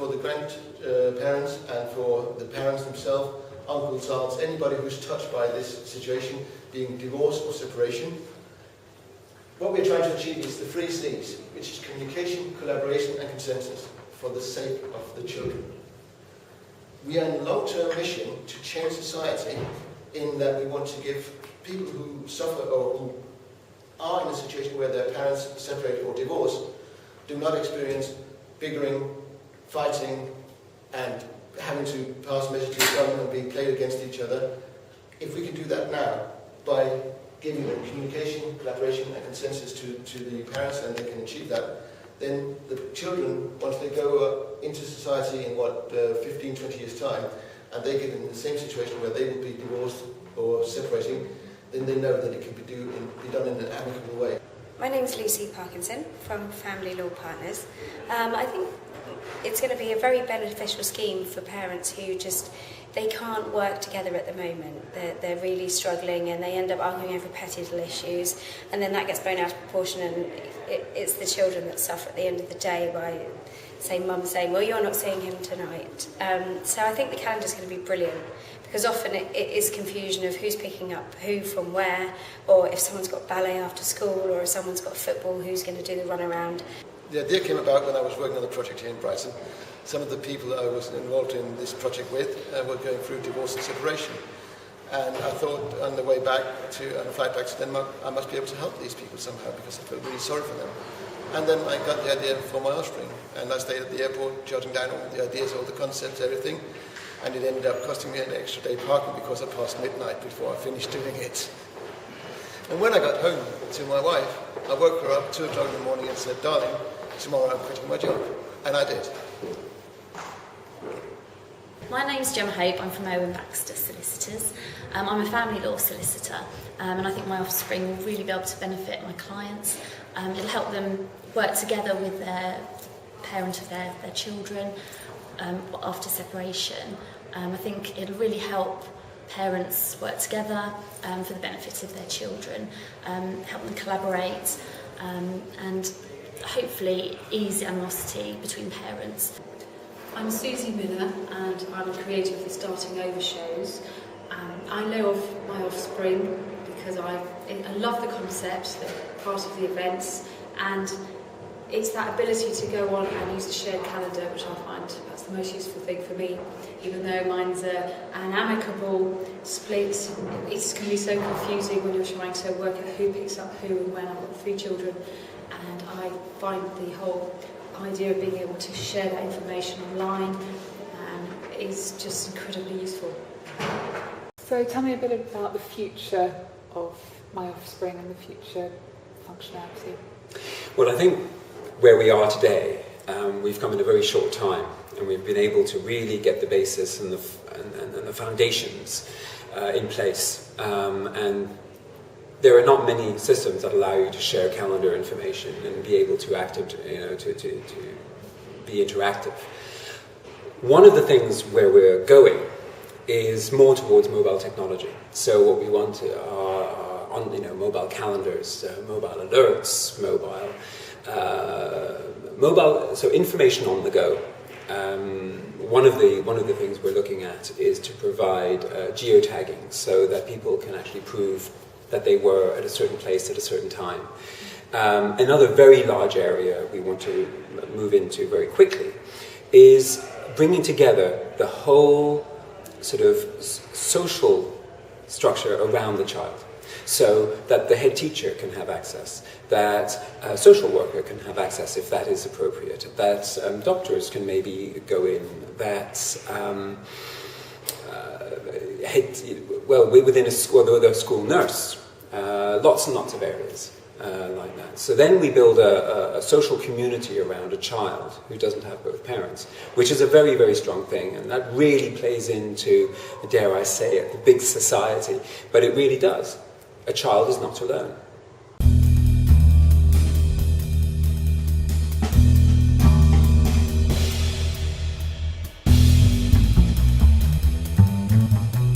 for the grandparents and for the parents themselves, uncles, aunts, anybody who's touched by this situation, being divorce or separation. What we're trying to achieve is the 3 Cs, which is communication, collaboration and consensus, for the sake of the children. We are in a long-term mission to change society in that we want to give people who suffer or who are in a situation where their parents separate or divorce do not experience bickering, fighting and having to pass messages on and being played against each other. If we can do that now by giving them communication, collaboration and consensus to the parents, and they can achieve that, then the children, once they go into society in 15, 20 years time, and they get in the same situation where they will be divorced or separating, then they know that it can be done in an amicable way. My name's Lucy Parkinson from Family Law Partners. I think it's going to be a very beneficial scheme for parents who they can't work together at the moment. They're really struggling and they end up arguing over petty little issues, and then that gets blown out of proportion, and it's the children that suffer at the end of the day by, say, mum saying, well, you're not seeing him tonight. So I think the calendar's going to be brilliant, because often it is confusion of who's picking up who from where, or if someone's got ballet after school, or if someone's got football, who's going to do the run around. The idea came about when I was working on the project here in Brighton. Some of the people I was involved in this project with were going through divorce and separation. And I thought on the way back on the flight back to Denmark, I must be able to help these people somehow, because I felt really sorry for them. And then I got the idea for my offspring, and I stayed at the airport jotting down all the ideas, all the concepts, everything. And it ended up costing me an extra day parking because I passed midnight before I finished doing it. And when I got home to my wife, I woke her up 2 o'clock in the morning and said, darling, tomorrow I'm quitting my job. And I did. My name's Gemma Hope, I'm from Owen Baxter Solicitors. I'm a family law solicitor, and I think my offspring will really be able to benefit my clients. It'll help them work together with their parent of their children after separation. I think it'll really help parents work together for the benefit of their children, help them collaborate, and hopefully ease animosity between parents. I'm Susie Miller and I'm a creator of the Starting Over shows. I know of my offspring because I love the concept, the part of the events, and it's that ability to go on and use the shared calendar, which I find that's the most useful thing for me. Even though mine's an amicable split, it can be so confusing when you're trying to work out who picks up who and when. I've got 3 children, and I find the whole idea of being able to share that information online is just incredibly useful. So tell me a bit about the future of my offspring and the future functionality. Well, I think where we are today, we've come in a very short time, and we've been able to really get the basis and the foundations in place. And there are not many systems that allow you to share calendar information and be able to to be interactive. One of the things where we're going is more towards mobile technology. So what we want are on mobile calendars, mobile alerts, so information on the go. One of the things we're looking at is to provide geotagging, so that people can actually prove that they were at a certain place at a certain time. Another very large area we want to move into very quickly is bringing together the whole sort of social structure around the child, so that the head teacher can have access, that a social worker can have access if that is appropriate, that doctors can maybe go in, that within a school, the school nurse, lots and lots of areas like that. So then we build a social community around a child who doesn't have both parents, which is a very, very strong thing, and that really plays into, dare I say it, the big society, but it really does. A child is not alone.